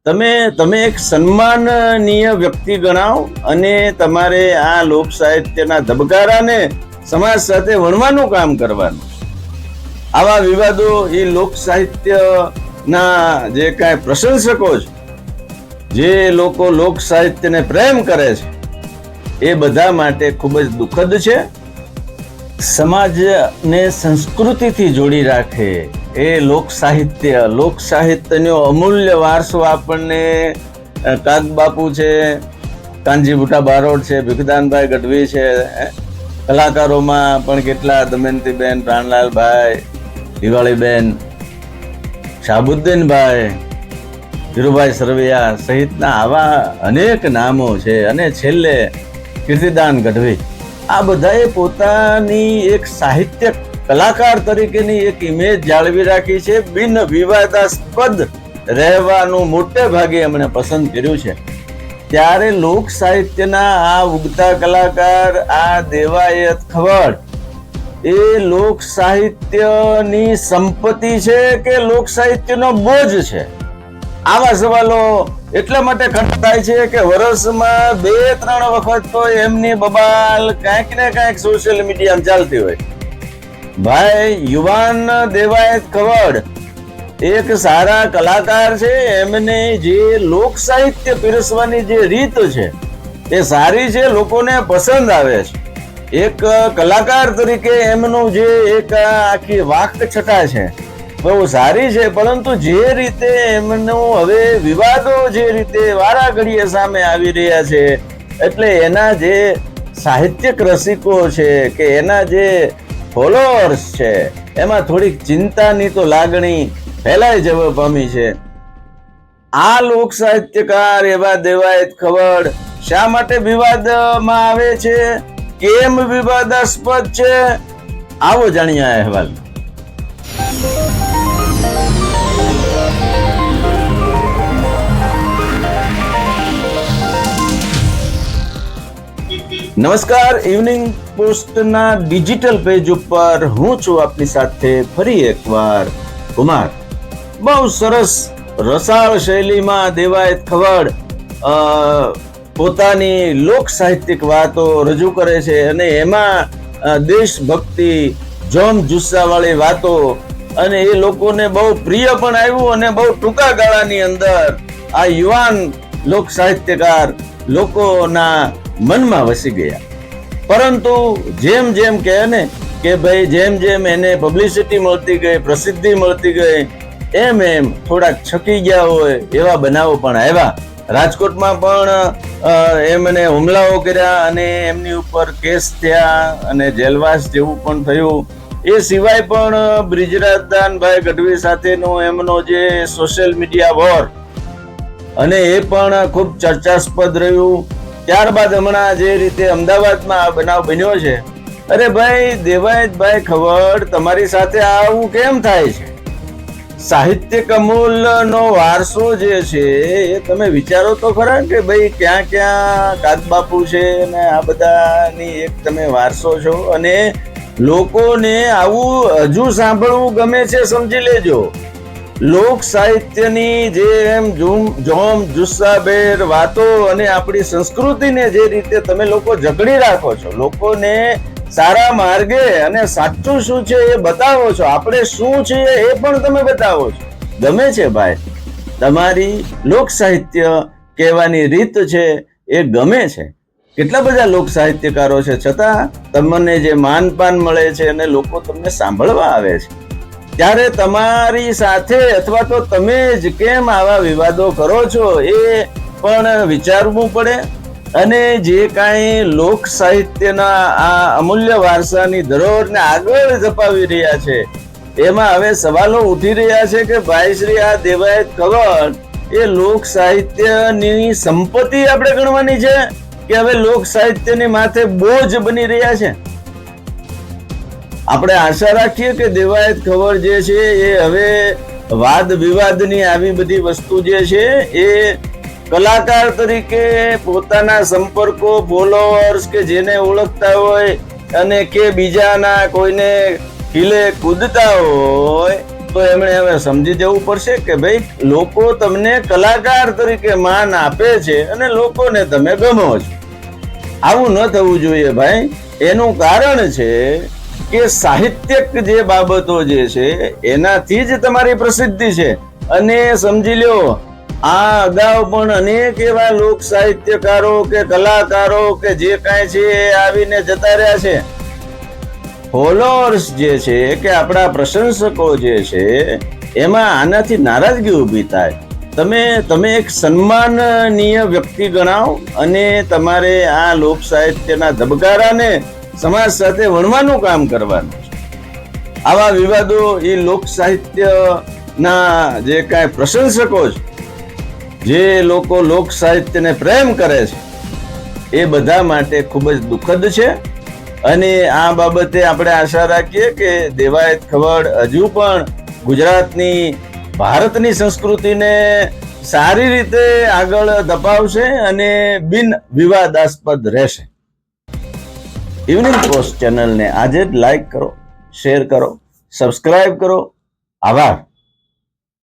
તમે એક સન્માનનીય વ્યક્તિ ગણાવ અને તમારે આ લોક સાહિત્યના ધબકારાને સમાજ સાથે વણવાનું કામ કરવાનું. આવા વિવાદો એ લોક સાહિત્યના જે કાંઈ પ્રશંસકો છે, જે લોકો લોક સાહિત્યને પ્રેમ કરે છે, એ બધા માટે ખૂબ જ દુઃખદ છે. સમાજને સંસ્કૃતિથી જોડી રાખે એ લોક સાહિત્યનો અમૂલ્ય વારસો આપણને કાગબાપુ છે, કાનજીબુટા બારોટ છે, ભીખદાનભાઈ ગઢવી છે, કલાકારોમાં પણ કેટલા દમયંતીબેન, પ્રાણલાલભાઈ, દિવાળીબેન, શાહબુદ્દીનભાઈ, ધીરુભાઈ સરવૈયા સહિતના આવા અનેક નામો છે. અને છેલ્લે કીર્તિદાન ગઢવી. આ બધાએ પોતાની એક સાહિત્ય કલાકાર તરીકેની એક ઇમેજ જાળવી રાખી છે. બિન વિવાદાસ્પદ રહેવાનું મોટે ભાગે એમણે પસંદ કર્યું છે. ત્યારે લોક સાહિત્યના આ ઉગતા કલાકાર, આ દેવાયત ખવડ, એ લોક સાહિત્યની સંપત્તિ છે કે લોક સાહિત્યનો બોજ છે? આવા સવાલો એટલા માટે ખડા થાય છે કે વર્ષમાં 2-3 વખત તો એમની બબાલ કાંઈક ને કાંઈક સોશિયલ મીડિયામાં ચાલતી હોય. ભાઈ યુવાન દેવાયત ખવડ એક સારા કલાકાર છે. એમને જે લોક સાહિત્ય પીરસવાની જે રીત છે એ સારી છે, લોકોને પસંદ આવે છે. એક કલાકાર તરીકે એમનું જે એક આખી વાક છટા છે બહુ સારી છે. પરંતુ જે રીતે એમનું હવે વિવાદો જે રીતે વારા ઘડીએ સામે આવી રહ્યા છે, એટલે એના જે સાહિત્યક રસિકો છે કે એના જે ફોલોઅર્સ છે, એમાં થોડીક ચિંતાની તો લાગણી ફેલાઈ જવા પામી છે. આ લોક સાહિત્યકાર એવા દેવાયત ખવડ શા માટે વિવાદમાં આવે છે, કેમ વિવાદાસ્પદ છે, આવો જાણીએ આ અહેવાલ. નમસ્કાર, ઇવનિંગ પોસ્ટના ડિજિટલ પેજ ઉપર હું છું આપની સાથે ફરી એકવાર કુમાર. બહુ સરસ રસાળ શૈલીમાં દેવાયત ખવડ પોતાની લોક સાહિત્યિક વાતો રજૂ કરે છે અને એમાં દેશભક્તિ, જોમ જુસ્સાવાળી વાતો, અને એ લોકોને બહુ પ્રિય પણ આવ્યું અને બહુ ટૂંકા ગાળાની અંદર આ યુવાન લોક સાહિત્યકાર લોકોના મનમાં વસી ગયા. પરંતુ જેમ જેમ કહે ને કે ભાઈ જેમ જેમ એને પબ્લિસિટી મળતી ગઈ, પ્રસિદ્ધિ મળતી ગઈ, એમ એમ થોડાક છકી ગયા હોય એવા બનાવો પણ આવ્યા. રાજકોટમાં પણ એમને હુમલાઓ કર્યા અને એમની ઉપર કેસ થયા અને જેલવાસ જેવું પણ થયું. એ સિવાય પણ બ્રિજરાજદાનભાઈ ગઢવી સાથેનો એમનો જે સોશિયલ મીડિયા વોર, અને એ પણ ખૂબ ચર્ચાસ્પદ રહ્યું. ત્યારબાદ હમણાં જે રીતે અમદાવાદમાં આ બનાવ બન્યો છે, અરે ભાઈ દેવાયતભાઈ ખવડ, તમારી સાથે આવું કેમ થાય છે? સાહિત્યિક અમૂલ્યનો વારસો જે છે એ તમે વિચારો તો ખરા કે ભાઈ ક્યાં ક્યાં કાગબાપુ છે ને આ બધાની એક તમે વારસો છો, અને લોકોને આવું હજુ સાંભળવું ગમે છે. સમજી લેજો, લોક સાહિત્યની જે એમ જોમ જુસ્સાભેર વાતો અને આપણી સંસ્કૃતિને જે રીતે તમે લોકો જકડી રાખો છો, લોકોને સારા માર્ગે અને સાચું શું છે એ બતાવો છો, આપણે શું છે એ પણ તમે બતાવો છો. ગમે છે ભાઈ, તમારી લોક સાહિત્ય કહેવાની રીત છે એ ગમે છે. કેટલા બધા લોક સાહિત્યકારો છે, છતાં તમને જે માનપાન મળે છે અને લોકો તમને સાંભળવા આવે છે, ત્યારે તમારી સાથે અથવા તો તમે જ કેમ આવા વિવાદો કરો છો એ પણ વિચારવું પડે. અને જે કાંઈ લોક સાહિત્યના આ અમૂલ્ય વારસાની ધરોહરને આગળ ધપાવી રહ્યા છે, એમાં હવે સવાલો ઉઠી રહ્યા છે કે ભાઈ શ્રી આ દેવાયત ખવડ એ લોક સાહિત્યની સંપત્તિ આપણે ગણવાની છે કે હવે લોક સાહિત્યની માથે બોજ બની રહ્યા છે? આપણે આશા રાખીએ કે દેવાયત ખવડ જે છે એ હવે વાદ વિવાદની આવી બધી વસ્તુ જે છે એ કલાકાર તરીકે પોતાના સંપર્કો, ફોલોઅર્સ કે જેને ઓળખતા હોય અને કે બીજાના કોઈને ખીલે કૂદતા હોય તો એમણે હવે સમજી જવું પડશે કે ભાઈ લોકો તમને કલાકાર તરીકે માન આપે છે અને લોકોને તમે ગમો છો. આવું ન થવું જોઈએ ભાઈ. એનું કારણ છે કે સાહિત્યક જે બાબતો જે છે એનાથી જ તમારી પ્રસિદ્ધિ છે. અને સમજી લ્યો, આ અગાઉ પણ અનેક એવા લોક સાહિત્યકારો કે કલાકારો કે જે કાંઈ છે એ આવીને જતા રહ્યા છે. ફોલોઅર્સ જે છે કે આપણા પ્રશંસકો જે છે એમાં આનાથી નારાજગી ઊભી થાય. તમે એક સન્માનનીય વ્યક્તિ ગણાવો અને તમારે આ લોક સાહિત્યના ધબકારાને સમાજ સાથે વણવાનું કામ કરવાનું છે. આવા વિવાદો એ લોક સાહિત્યના જે કાંઈ પ્રશંસકો છે, જે લોકો લોક સાહિત્યને પ્રેમ કરે છે, એ બધા માટે ખૂબ જ દુઃખદ છે. અને આ બાબતે આપણે આશા રાખીએ કે દેવાયત ખવડ હજુ પણ ગુજરાતની, ભારતની સંસ્કૃતિને સારી રીતે આગળ ધપાવશે અને બિન વિવાદાસ્પદ રહેશે. ઇવનિંગ પોસ્ટ ચેનલને આજે જ લાઈક કરો, શેર કરો, સબસ્ક્રાઇબ કરો. આભાર.